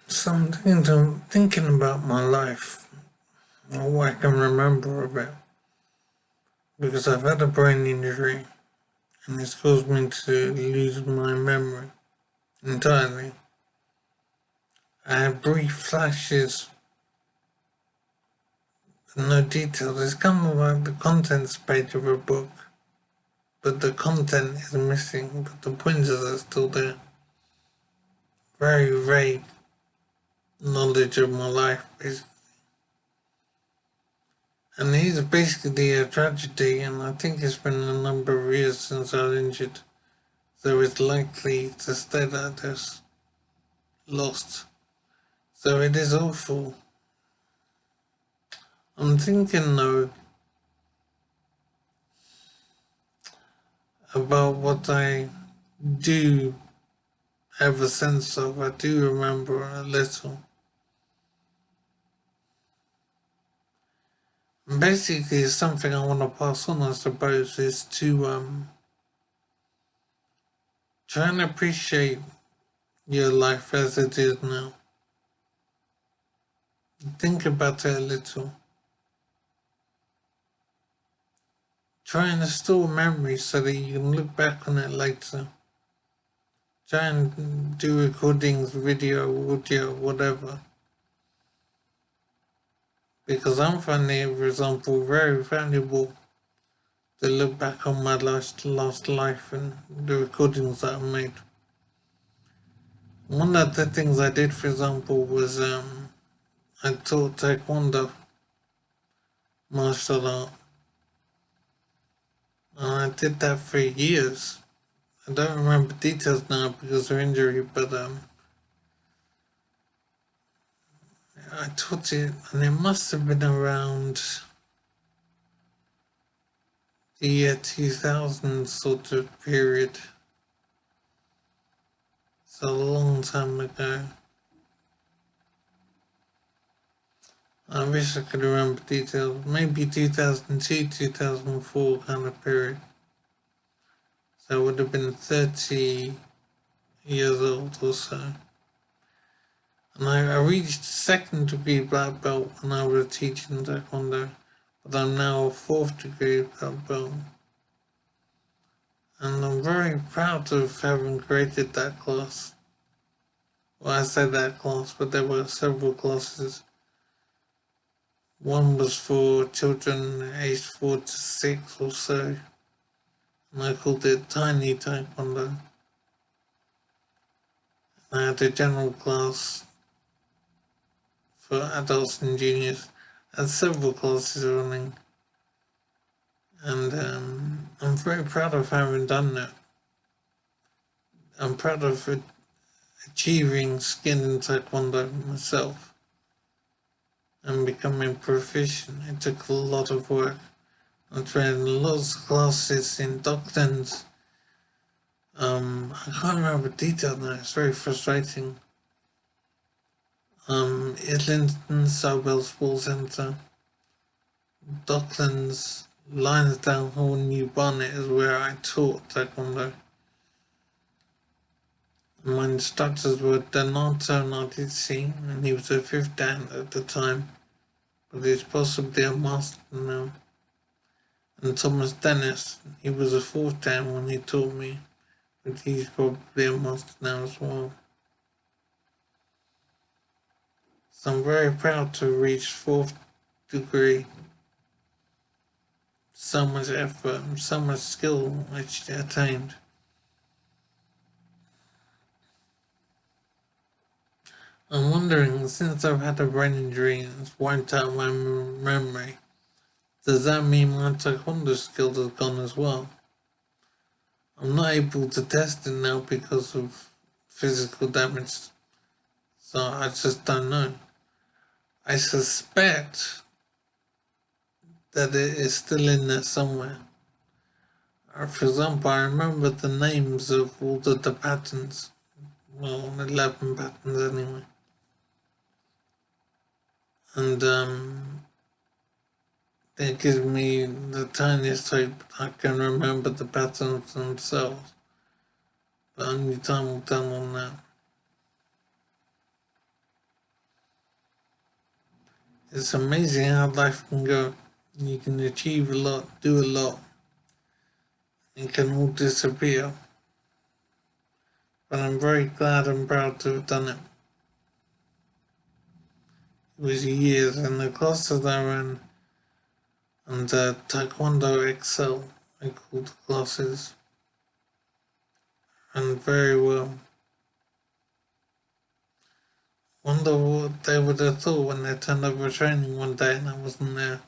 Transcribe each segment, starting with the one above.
So I'm thinking about my life, or what I can remember of it, because I've had a brain injury and it's caused me to lose my memory entirely. I have brief flashes, no details. It's kind of like the contents page of a book, but the content is missing, but the pointers are still there. Very vague knowledge of my life, basically. And it's basically a tragedy, and I think it's been a number of years since I was injured. So it's likely to stay like this, lost. So it is awful. I'm thinking though about what I do have a sense of. I do remember a little. And basically, something I want to pass on, I suppose, is to try and appreciate your life as it is now. Think about it a little. Try and store memories so that you can look back on it later. Try and do recordings, video, audio, whatever. Because I'm finding it, for example, very valuable to look back on my last life and the recordings that I made. One of the things I did, for example, was I taught Taekwondo, martial art. And I did that for years. I don't remember details now because of injury, but I taught it, and it must have been around the year 2000 sort of period. It's a long time ago. I wish I could remember details. Maybe 2002, 2004 kind of period. So I would have been 30 years old or so. And I reached second degree black belt when I was teaching Taekwondo, but I'm now a fourth degree black belt. And I'm very proud of having created that class. Well, I say that class, but there were several classes. One was for children aged 4 to 6 or so, and I called it Tiny Taekwondo. I had a general class for adults and juniors, and several classes running. And I'm very proud of having done that. I'm proud of achieving skin in Taekwondo myself and becoming proficient. It took a lot of work. I trained lots of classes in Docklands. I can't remember details now, it's very frustrating. Islington, Sobel Sports Centre, Docklands, Lionsdown Hall, New Barnet is where I taught Taekwondo. My instructors were Donato Nardici, and he was a 5th Dan at the time, but he's possibly a master now. And Thomas Dennis, he was a 4th Dan when he taught me, but he's probably a master now as well. So I'm very proud to reach 4th degree. So much effort and so much skill which I attained. I'm wondering, since I've had a brain injury and it's wiped out my memory, does that mean my taekwondo skills have gone as well? I'm not able to test it now because of physical damage, so I just don't know. I suspect that it is still in there somewhere. For example, I remember the names of all the patterns. Well, 11 patterns anyway. And it gives me the tiniest hope I can remember the patterns themselves. But only time will tell on that. It's amazing how life can go. You can achieve a lot, do a lot, and can all disappear. But I'm very glad and proud to have done it. It was years, and the classes I ran under Taekwondo Excel, I called the classes, and very well. Wonder what they would have thought when they turned up for training one day and I wasn't there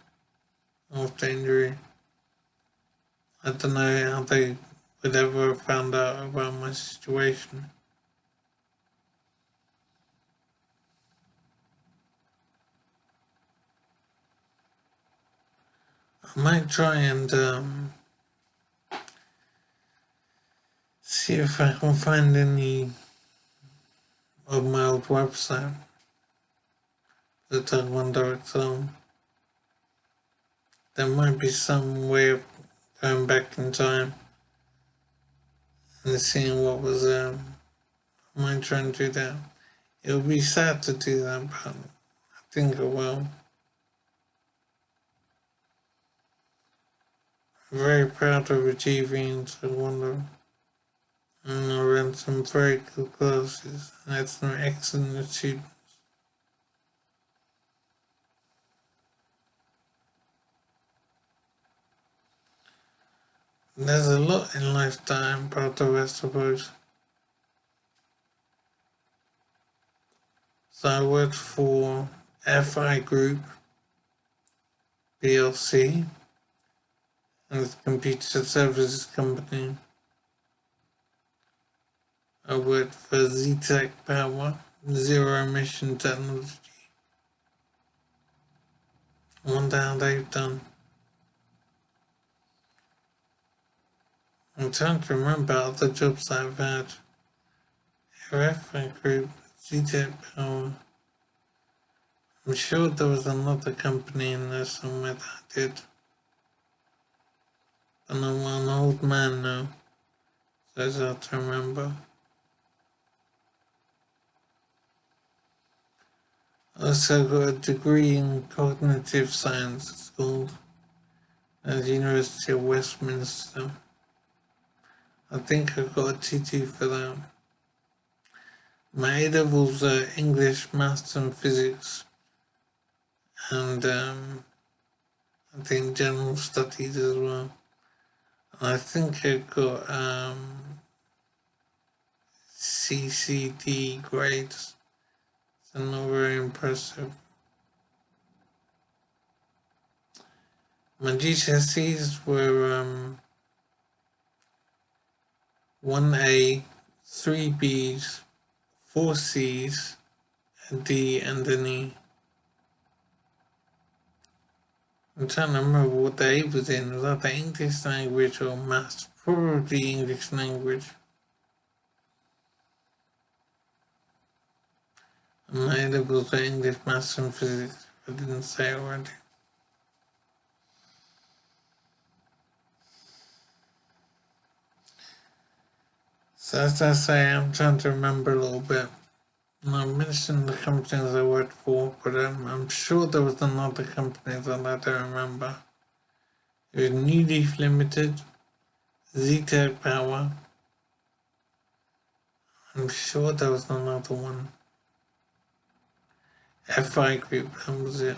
after injury. I don't know how they would ever have found out about my situation. I might try and see if I can find any of my old website, the Taekwondo Excel. There might be some way of going back in time and seeing what was there. I might try and do that. It would be sad to do that, but I think I will. I'm very proud of achieving Taekwondo. And I ran some very good classes and had some excellent students. There's a lot in life that I'm proud of, I suppose. So I worked for FI Group PLC, and it's a computer services company. I worked for ZTEC Power, zero emission technology. I wonder how they've done. I'm trying to remember other jobs I've had. FI Group, ZTEC Power. I'm sure there was another company in there somewhere that I did. And I'm an old man now, so it's hard to remember. I also got a degree in cognitive science, it's called, at the University of Westminster. I think I got a TT for that. My A-levels are English, Maths and Physics, and I think General Studies as well. And I think I got CCD grades, so not very impressive. My GCSEs were 1A, 3 Bs, 4 Cs, a D and an E. I'm trying to remember what the A was in. Was that the English language or maths? Probably English language. And my A-levels were English, maths and physics, if I didn't say already. So as I say, I'm trying to remember a little bit. And I mentioned the companies I worked for, but I'm sure there was another company that I don't remember. It was New Leaf Limited, ZTEC Power. I'm sure there was another one. FI Group, that was it.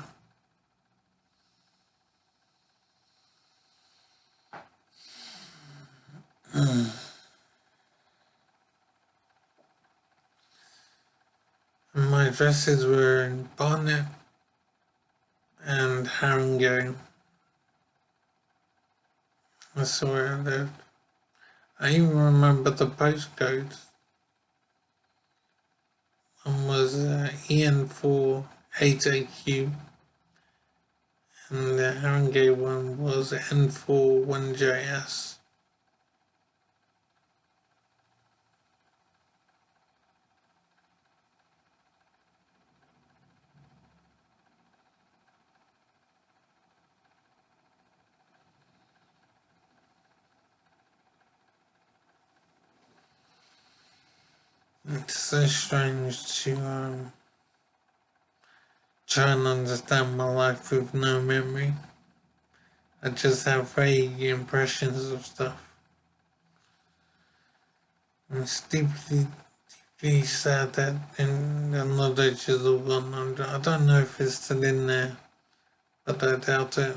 And my addresses were in Barnet and Haringey. That's where I lived. I even remember the postcode. One was EN4 8AQ, and the Haringey one was N4 1JS. It's so strange to try and understand my life with no memory. I just have vague impressions of stuff. And it's deeply sad that the knowledge is all gone. I don't know if it's still in there, but I doubt it.